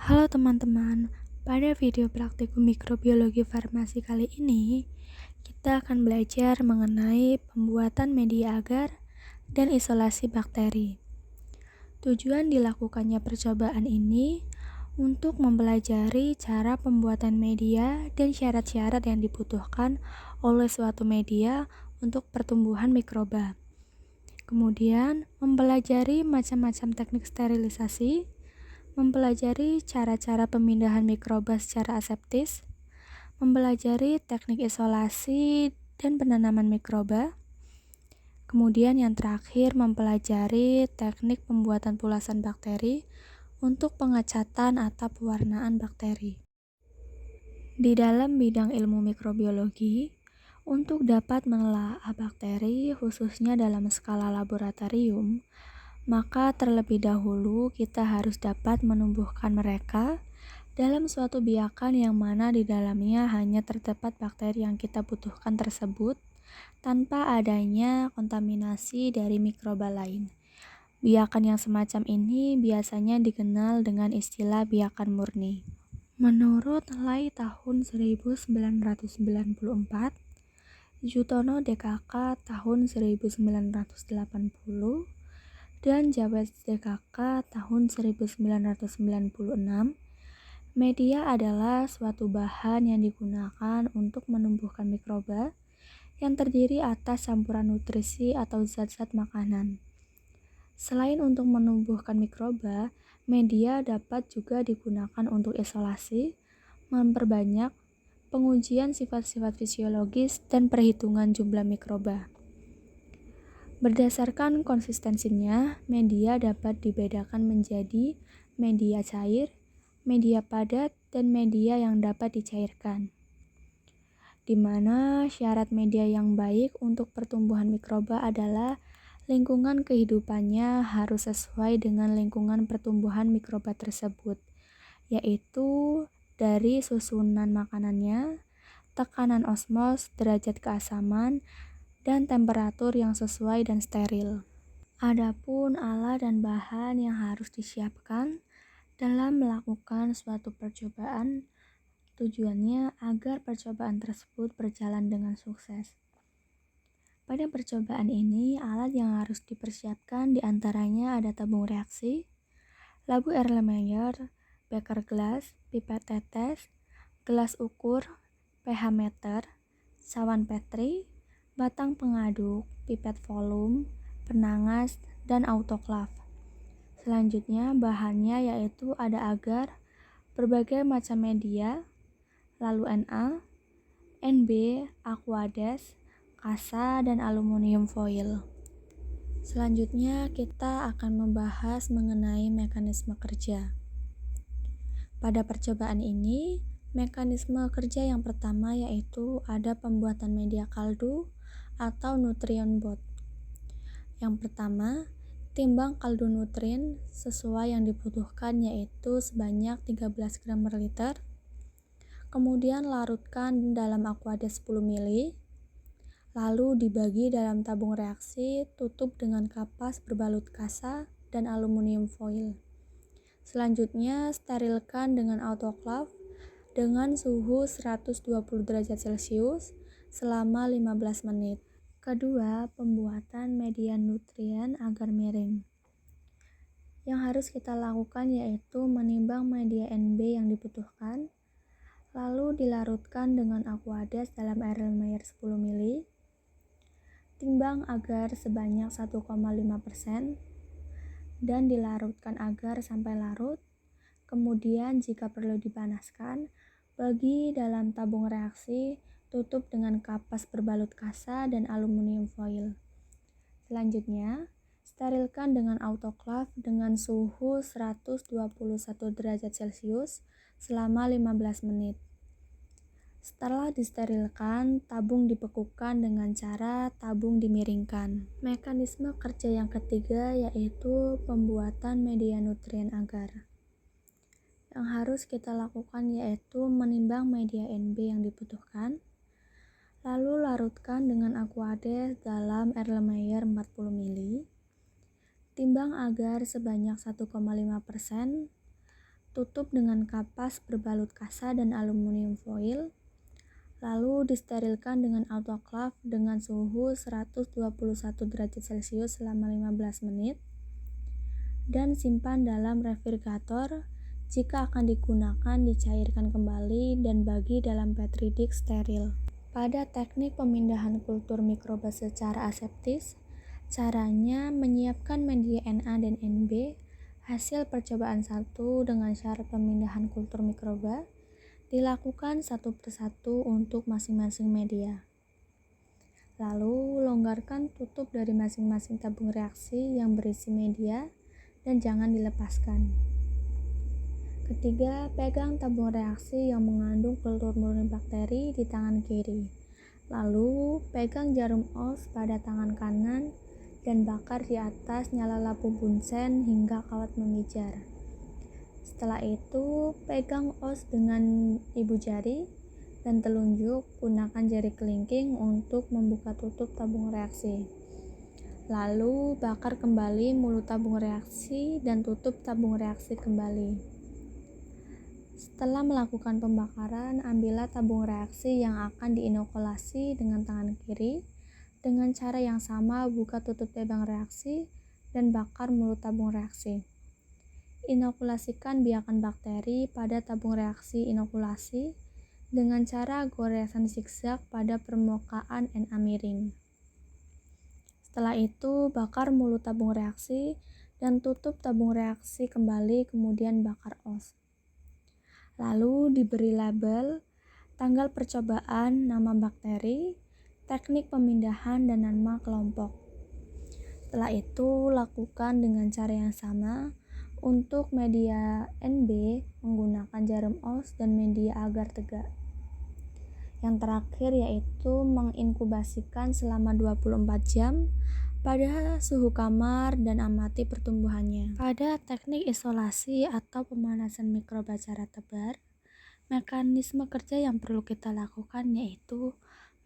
Halo teman-teman, pada video praktikum mikrobiologi farmasi kali ini, kita akan belajar mengenai pembuatan media agar dan isolasi bakteri. Tujuan dilakukannya percobaan ini untuk mempelajari cara pembuatan media dan syarat-syarat yang dibutuhkan oleh suatu media untuk pertumbuhan mikroba. Kemudian, mempelajari macam-macam teknik sterilisasi, mempelajari cara-cara pemindahan mikroba secara aseptis, mempelajari teknik isolasi dan penanaman mikroba. Kemudian yang terakhir mempelajari teknik pembuatan pulasan bakteri untuk pengecatan atau pewarnaan bakteri. Di dalam bidang ilmu mikrobiologi, untuk dapat menelaah bakteri khususnya dalam skala laboratorium, maka terlebih dahulu kita harus dapat menumbuhkan mereka dalam suatu biakan yang mana di dalamnya hanya terdapat bakteri yang kita butuhkan tersebut tanpa adanya kontaminasi dari mikroba lain. Biakan yang semacam ini biasanya dikenal dengan istilah biakan murni. Menurut Lai tahun 1994, Jutono DKK tahun 1980, dan Jawes DKK tahun 1996, media adalah suatu bahan yang digunakan untuk menumbuhkan mikroba yang terdiri atas campuran nutrisi atau zat-zat makanan. Selain untuk menumbuhkan mikroba, media dapat juga digunakan untuk isolasi, memperbanyak, pengujian sifat-sifat fisiologis, dan perhitungan jumlah mikroba. Berdasarkan konsistensinya, media dapat dibedakan menjadi media cair, media padat, dan media yang dapat dicairkan. Di mana syarat media yang baik untuk pertumbuhan mikroba adalah lingkungan kehidupannya harus sesuai dengan lingkungan pertumbuhan mikroba tersebut, yaitu dari susunan makanannya, tekanan osmos, derajat keasaman, dan temperatur yang sesuai dan steril. Adapun alat dan bahan yang harus disiapkan dalam melakukan suatu percobaan, tujuannya agar percobaan tersebut berjalan dengan sukses. Pada percobaan ini, alat yang harus dipersiapkan diantaranya ada tabung reaksi, labu Erlenmeyer, beker gelas, pipet tetes, gelas ukur, pH meter, cawan Petri, batang pengaduk, pipet volume, penangas, dan autoklav. Selanjutnya, bahannya yaitu ada agar, berbagai macam media, lalu Na, Nb, aquades, kasa, dan aluminium foil. Selanjutnya, kita akan membahas mengenai mekanisme kerja. Pada percobaan ini, mekanisme kerja yang pertama yaitu ada pembuatan media kaldu atau nutrient bath. Yang pertama, timbang kaldu nutrien sesuai yang dibutuhkan yaitu sebanyak 13 gram per liter. Kemudian larutkan dalam aquades 10 ml. Lalu dibagi dalam tabung reaksi, tutup dengan kapas berbalut kasa dan aluminium foil. Selanjutnya, sterilkan dengan autoklav dengan suhu 120 derajat Celcius selama 15 menit. Kedua, pembuatan media nutrien agar miring. Yang harus kita lakukan yaitu menimbang media Nb yang dibutuhkan, lalu dilarutkan dengan aquades dalam Erlenmeyer 10 ml. Timbang agar sebanyak 1,5% dan dilarutkan agar sampai larut. Kemudian jika perlu dipanaskan, bagi dalam tabung reaksi, tutup dengan kapas berbalut kasa dan aluminium foil. Selanjutnya, sterilkan dengan autoklav dengan suhu 121 derajat Celcius selama 15 menit. Setelah disterilkan, tabung dibekukan dengan cara tabung dimiringkan. Mekanisme kerja yang ketiga yaitu pembuatan media nutrien agar. Yang harus kita lakukan yaitu menimbang media Nb yang dibutuhkan, lalu larutkan dengan aquades dalam Erlenmeyer 40 ml. Timbang agar sebanyak 1,5%. Tutup dengan kapas berbalut kasa dan aluminium foil, lalu disterilkan dengan autoclave dengan suhu 121 derajat Celcius selama 15 menit, dan simpan dalam refrigerator. Jika akan digunakan, dicairkan kembali dan bagi dalam petri dish steril. Pada teknik pemindahan kultur mikroba secara aseptis, caranya menyiapkan media Na dan Nb, hasil percobaan 1 dengan syarat pemindahan kultur mikroba, dilakukan satu persatu untuk masing-masing media. Lalu, longgarkan tutup dari masing-masing tabung reaksi yang berisi media dan jangan dilepaskan. Ketiga, pegang tabung reaksi yang mengandung kultur murni bakteri di tangan kiri. Lalu, pegang jarum os pada tangan kanan dan bakar di atas nyala lampu bunsen hingga kawat memijar. Setelah itu, pegang os dengan ibu jari dan telunjuk, gunakan jari kelingking untuk membuka tutup tabung reaksi. Lalu, bakar kembali mulut tabung reaksi dan tutup tabung reaksi kembali. Setelah melakukan pembakaran, ambillah tabung reaksi yang akan diinokulasi dengan tangan kiri. Dengan cara yang sama, buka tutup tabung reaksi dan bakar mulut tabung reaksi. Inokulasikan biakan bakteri pada tabung reaksi inokulasi dengan cara goresan zigzag pada permukaan Na miring. Setelah itu, bakar mulut tabung reaksi dan tutup tabung reaksi kembali, kemudian bakar os. Lalu diberi label, tanggal percobaan, nama bakteri, teknik pemindahan, dan nama kelompok. Setelah itu, lakukan dengan cara yang sama untuk media Nb menggunakan jarum os dan media agar tegak. Yang terakhir yaitu menginkubasikan selama 24 jam pada suhu kamar dan amati pertumbuhannya. Pada teknik isolasi atau pemanasan mikroba cara tebar, mekanisme kerja yang perlu kita lakukan yaitu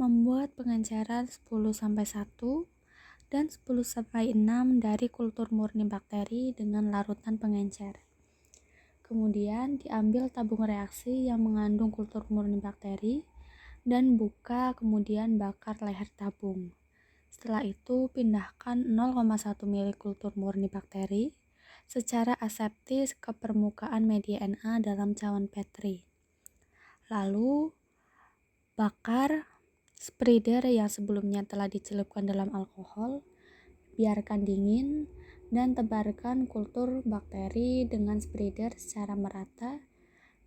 membuat pengenceran 10-1 dan 10-6 dari kultur murni bakteri dengan larutan pengencer. Kemudian diambil tabung reaksi yang mengandung kultur murni bakteri dan buka, kemudian bakar leher tabung. Setelah itu, pindahkan 0,1 ml kultur murni bakteri secara aseptis ke permukaan media Na dalam cawan petri. Lalu, bakar spreader yang sebelumnya telah dicelupkan dalam alkohol, biarkan dingin, dan tebarkan kultur bakteri dengan spreader secara merata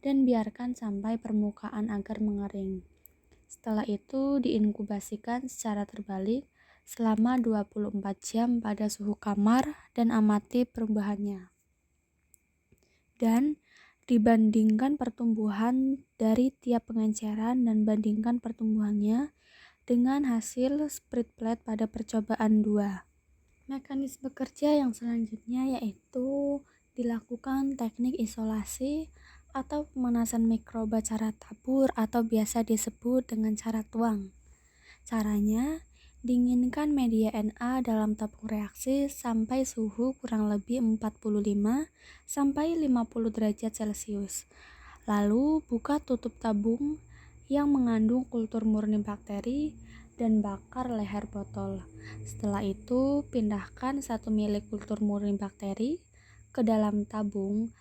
dan biarkan sampai permukaan agar mengering. Setelah itu diinkubasikan secara terbalik selama 24 jam pada suhu kamar dan amati perubahannya. Dan dibandingkan pertumbuhan dari tiap pengenceran dan bandingkan pertumbuhannya dengan hasil spread plate pada percobaan 2. Mekanisme kerja yang selanjutnya yaitu dilakukan teknik isolasi atau pemanasan mikroba cara tabur atau biasa disebut dengan cara tuang. Caranya, dinginkan media Na dalam tabung reaksi sampai suhu kurang lebih 45-50 derajat Celcius. Lalu buka tutup tabung yang mengandung kultur murni bakteri dan bakar leher botol. Setelah itu, pindahkan 1 ml kultur murni bakteri ke dalam tabung,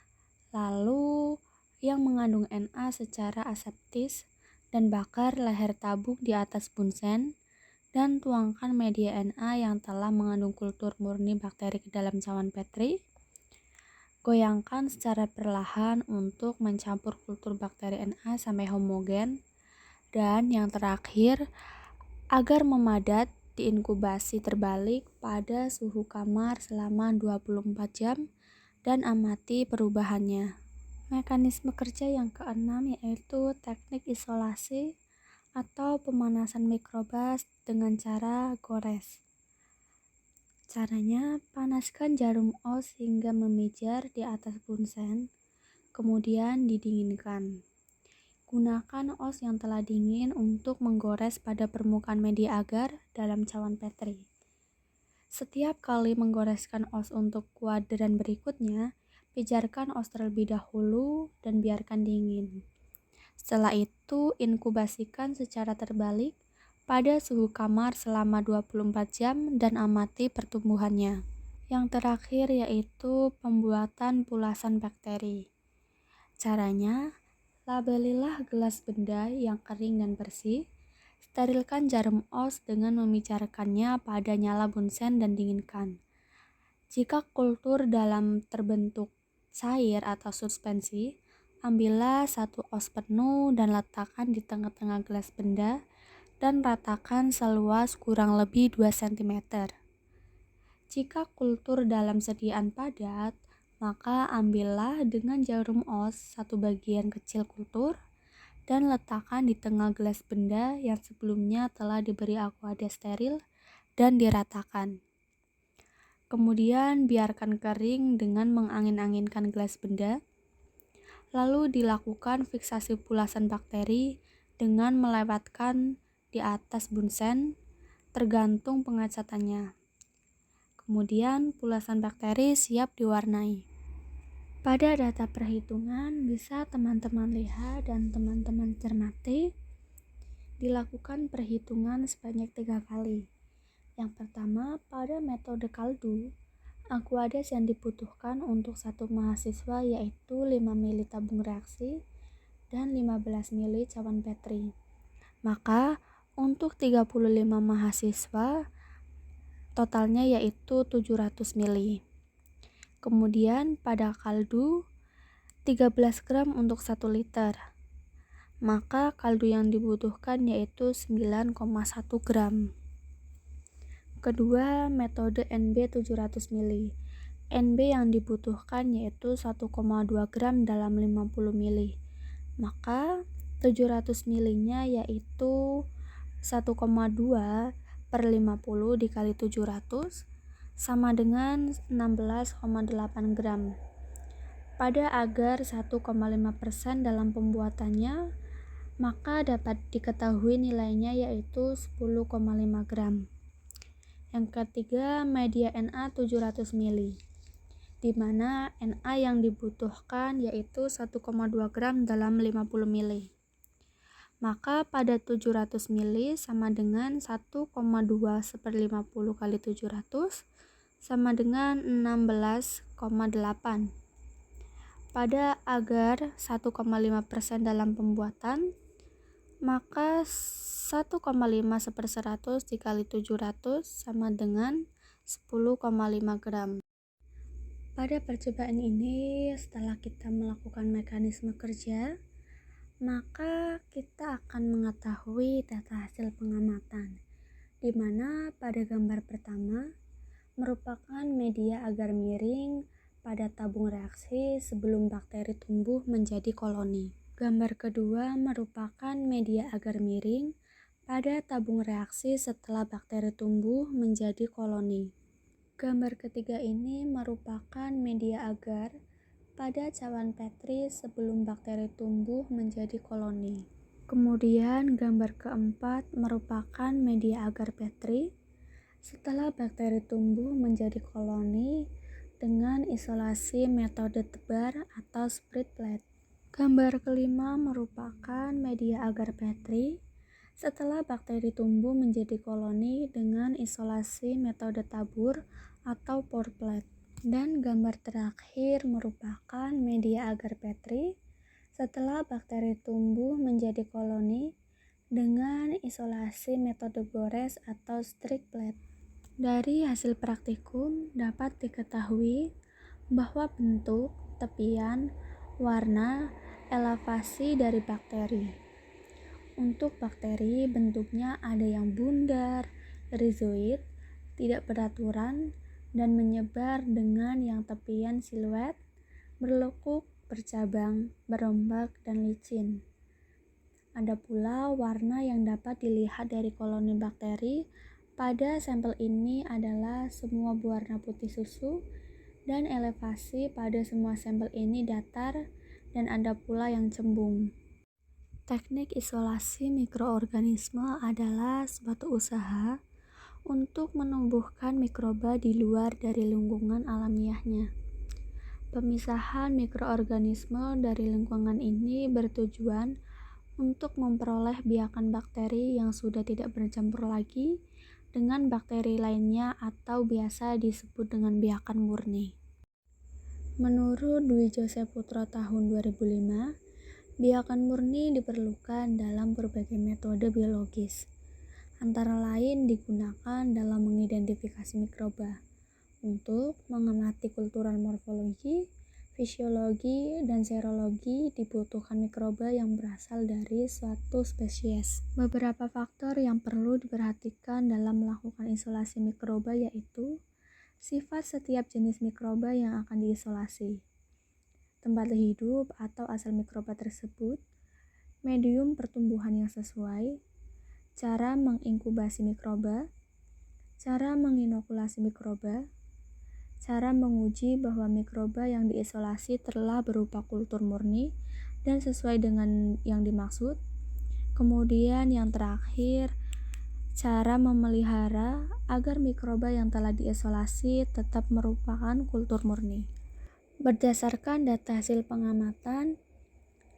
lalu yang mengandung Na secara aseptis dan bakar leher tabung di atas bunsen dan tuangkan media Na yang telah mengandung kultur murni bakteri ke dalam cawan petri. Goyangkan secara perlahan untuk mencampur kultur bakteri Na sampai homogen. Dan yang terakhir, agar memadat, diinkubasi terbalik pada suhu kamar selama 24 jam dan amati perubahannya. Mekanisme kerja yang keenam yaitu teknik isolasi atau pemanasan mikroba dengan cara gores. Caranya, panaskan jarum os hingga memijar di atas bunsen, kemudian didinginkan. Gunakan os yang telah dingin untuk menggores pada permukaan media agar dalam cawan petri. Setiap kali menggoreskan os untuk kuadran berikutnya, Pijarkan os terlebih dahulu dan biarkan dingin. Setelah itu, inkubasikan secara terbalik pada suhu kamar selama 24 jam dan amati pertumbuhannya. Yang terakhir yaitu pembuatan pulasan bakteri. Caranya, labelilah gelas benda yang kering dan bersih. Sterilkan jarum os dengan memijarkannya pada nyala bunsen dan dinginkan. Jika kultur dalam terbentuk cair atau suspensi, ambillah 1 os penuh dan letakkan di tengah-tengah gelas benda dan ratakan seluas kurang lebih 2 cm. Jika kultur dalam sediaan padat, maka ambillah dengan jarum os 1 bagian kecil kultur dan letakkan di tengah gelas benda yang sebelumnya telah diberi aqua steril dan diratakan. Kemudian biarkan kering dengan mengangin-anginkan gelas benda. Lalu dilakukan fiksasi pulasan bakteri dengan melewatkan di atas bunsen, tergantung pengecatannya. Kemudian pulasan bakteri siap diwarnai. Pada data perhitungan bisa teman-teman lihat dan teman-teman cermati. Dilakukan perhitungan sebanyak 3 kali. Yang pertama, pada metode kaldu, aquades yang dibutuhkan untuk 1 mahasiswa yaitu 5 ml tabung reaksi dan 15 ml cawan Petri. Maka untuk 35 mahasiswa totalnya yaitu 700 ml. Kemudian pada kaldu 13 gram untuk 1 liter. Maka kaldu yang dibutuhkan yaitu 9,1 gram. Kedua, metode NB 700 ml. NB yang dibutuhkan yaitu 1,2 gram dalam 50 ml. Maka 700 ml-nya yaitu 1,2 per 50 dikali 700 sama dengan 16,8 gram. Pada agar 1,5% dalam pembuatannya, maka dapat diketahui nilainya yaitu 10,5 gram. Yang ketiga, media Na 700 ml, di mana Na yang dibutuhkan yaitu 1,2 gram dalam 50 ml. Maka pada 700 ml sama dengan 1,2 per 50 kali 700 sama dengan 16,8. Pada agar 1,5% dalam pembuatan, maka 1,5 per 100 dikali 700 sama dengan 10,5 gram. Pada percobaan ini, setelah kita melakukan mekanisme kerja, maka kita akan mengetahui data hasil pengamatan, di mana pada gambar pertama merupakan media agar miring pada tabung reaksi sebelum bakteri tumbuh menjadi koloni. Gambar kedua merupakan media agar miring pada tabung reaksi setelah bakteri tumbuh menjadi koloni. Gambar ketiga ini merupakan media agar pada cawan Petri sebelum bakteri tumbuh menjadi koloni. Kemudian gambar keempat merupakan media agar Petri setelah bakteri tumbuh menjadi koloni dengan isolasi metode tebar atau split plate. Gambar kelima merupakan media agar Petri setelah bakteri tumbuh menjadi koloni dengan isolasi metode tabur atau pour plate. Dan gambar terakhir merupakan media agar Petri setelah bakteri tumbuh menjadi koloni dengan isolasi metode gores atau strict plate. Dari hasil praktikum dapat diketahui bahwa bentuk, tepian, warna, elevasi dari bakteri. Untuk bakteri, bentuknya ada yang bundar, rhizoid, tidak beraturan, dan menyebar dengan yang tepian siluet, berlekuk, bercabang, berombak, dan licin. Ada pula warna yang dapat dilihat dari koloni bakteri. Pada sampel ini adalah semua berwarna putih susu, dan elevasi pada semua sampel ini datar, dan ada pula yang cembung. Teknik isolasi mikroorganisme adalah suatu usaha untuk menumbuhkan mikroba di luar dari lingkungan alamiahnya. Pemisahan mikroorganisme dari lingkungan ini bertujuan untuk memperoleh biakan bakteri yang sudah tidak bercampur lagi dengan bakteri lainnya atau biasa disebut dengan biakan murni. Menurut Dwi Joseph Putro tahun 2005, biakan murni diperlukan dalam berbagai metode biologis, antara lain digunakan dalam mengidentifikasi mikroba, untuk mengamati kultural morfologi, fisiologi, dan serologi dibutuhkan mikroba yang berasal dari suatu spesies. Beberapa faktor yang perlu diperhatikan dalam melakukan isolasi mikroba yaitu sifat setiap jenis mikroba yang akan diisolasi, tempat hidup atau asal mikroba tersebut, medium pertumbuhan yang sesuai, cara menginkubasi mikroba, cara menginokulasi mikroba, cara menguji bahwa mikroba yang diisolasi telah berupa kultur murni dan sesuai dengan yang dimaksud. Kemudian yang terakhir, cara memelihara agar mikroba yang telah diisolasi tetap merupakan kultur murni. Berdasarkan data hasil pengamatan,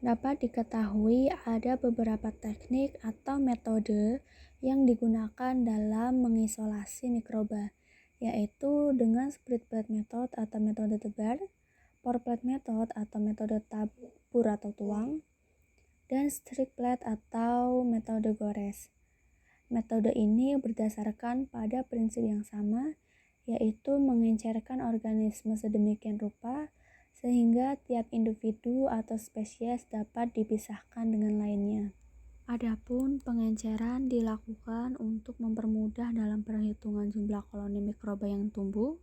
dapat diketahui ada beberapa teknik atau metode yang digunakan dalam mengisolasi mikroba, yaitu dengan split plate method atau metode tebar, pour plate method atau metode tabur atau tuang, dan strict plate atau metode gores. Metode ini berdasarkan pada prinsip yang sama, yaitu mengencerkan organisme sedemikian rupa sehingga tiap individu atau spesies dapat dipisahkan dengan lainnya. Adapun pengenceran dilakukan untuk mempermudah dalam perhitungan jumlah koloni mikroba yang tumbuh,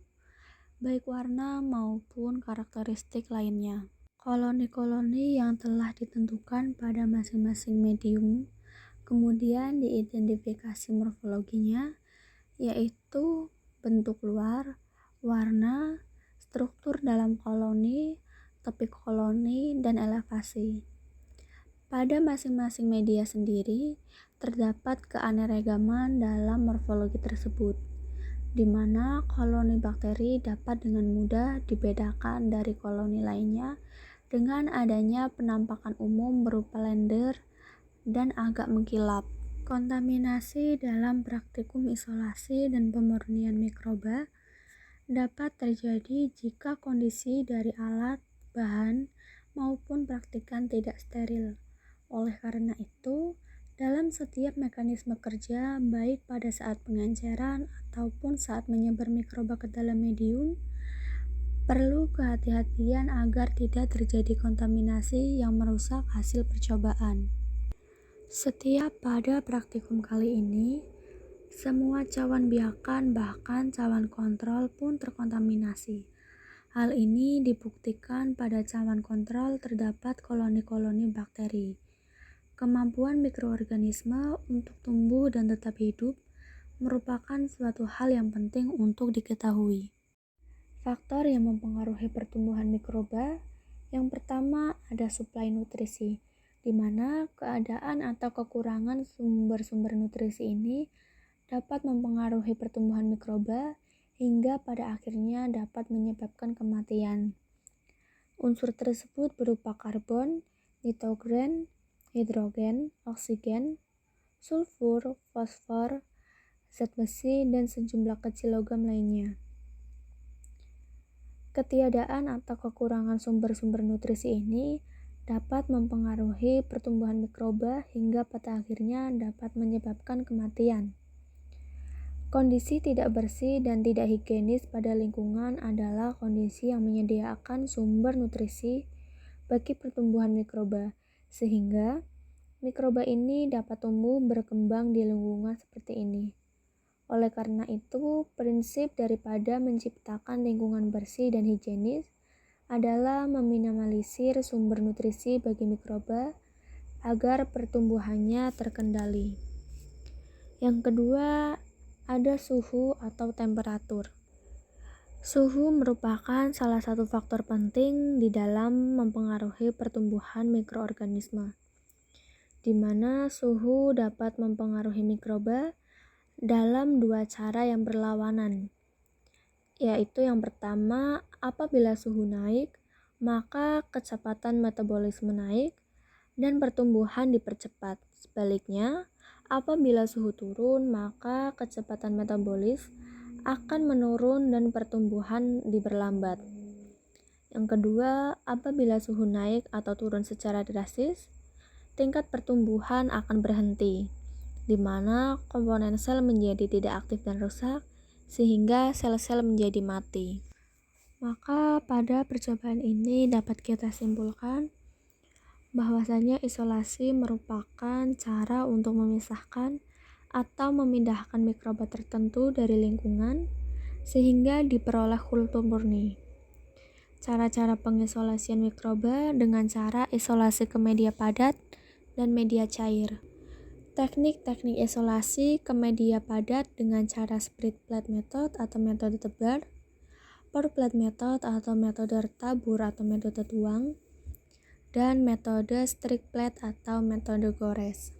baik warna maupun karakteristik lainnya. Koloni-koloni yang telah ditentukan pada masing-masing medium kemudian diidentifikasi morfologinya, yaitu bentuk luar, warna, struktur dalam koloni, tepi koloni, dan elevasi. Pada masing-masing media sendiri, terdapat keanekaragaman dalam morfologi tersebut, di mana koloni bakteri dapat dengan mudah dibedakan dari koloni lainnya dengan adanya penampakan umum berupa lender dan agak mengkilap. Kontaminasi dalam praktikum isolasi dan pemurnian mikroba dapat terjadi jika kondisi dari alat, bahan, maupun praktikan tidak steril. Oleh karena itu, dalam setiap mekanisme kerja, baik pada saat pengenceran ataupun saat menyebar mikroba ke dalam medium, perlu kehati-hatian agar tidak terjadi kontaminasi yang merusak hasil percobaan. Setiap pada praktikum kali ini, semua cawan biakan bahkan cawan kontrol pun terkontaminasi. Hal ini dibuktikan pada cawan kontrol terdapat koloni-koloni bakteri. Kemampuan mikroorganisme untuk tumbuh dan tetap hidup merupakan suatu hal yang penting untuk diketahui. Faktor yang mempengaruhi pertumbuhan mikroba, yang pertama ada suplai nutrisi, di mana keadaan atau kekurangan sumber-sumber nutrisi ini dapat mempengaruhi pertumbuhan mikroba hingga pada akhirnya dapat menyebabkan kematian. Unsur tersebut berupa karbon, nitrogen, hidrogen, oksigen, sulfur, fosfor, zat besi, dan sejumlah kecil logam lainnya. Ketiadaan atau kekurangan sumber-sumber nutrisi ini dapat mempengaruhi pertumbuhan mikroba hingga pada akhirnya dapat menyebabkan kematian. Kondisi tidak bersih dan tidak higienis pada lingkungan adalah kondisi yang menyediakan sumber nutrisi bagi pertumbuhan mikroba, sehingga mikroba ini dapat tumbuh berkembang di lingkungan seperti ini. Oleh karena itu, prinsip daripada menciptakan lingkungan bersih dan higienis adalah meminimalisir sumber nutrisi bagi mikroba agar pertumbuhannya terkendali. Yang kedua, ada suhu atau temperatur. Suhu merupakan salah satu faktor penting di dalam mempengaruhi pertumbuhan mikroorganisme, di mana suhu dapat mempengaruhi mikroba dalam dua cara yang berlawanan, yaitu yang pertama, apabila suhu naik, maka kecepatan metabolisme naik dan pertumbuhan dipercepat. Sebaliknya, apabila suhu turun, maka kecepatan metabolis akan menurun dan pertumbuhan diperlambat. Yang kedua, apabila suhu naik atau turun secara drastis, tingkat pertumbuhan akan berhenti, di mana komponen sel menjadi tidak aktif dan rusak, sehingga sel-sel menjadi mati. Maka pada percobaan ini dapat kita simpulkan bahwasanya isolasi merupakan cara untuk memisahkan atau memindahkan mikroba tertentu dari lingkungan sehingga diperoleh kultur murni. Cara-cara pengisolasian mikroba dengan cara isolasi ke media padat dan media cair. Teknik-teknik isolasi ke media padat dengan cara split plate method atau metode tebar, pour plate method atau metode tabur atau metode tuang, dan metode strict plate atau metode gores.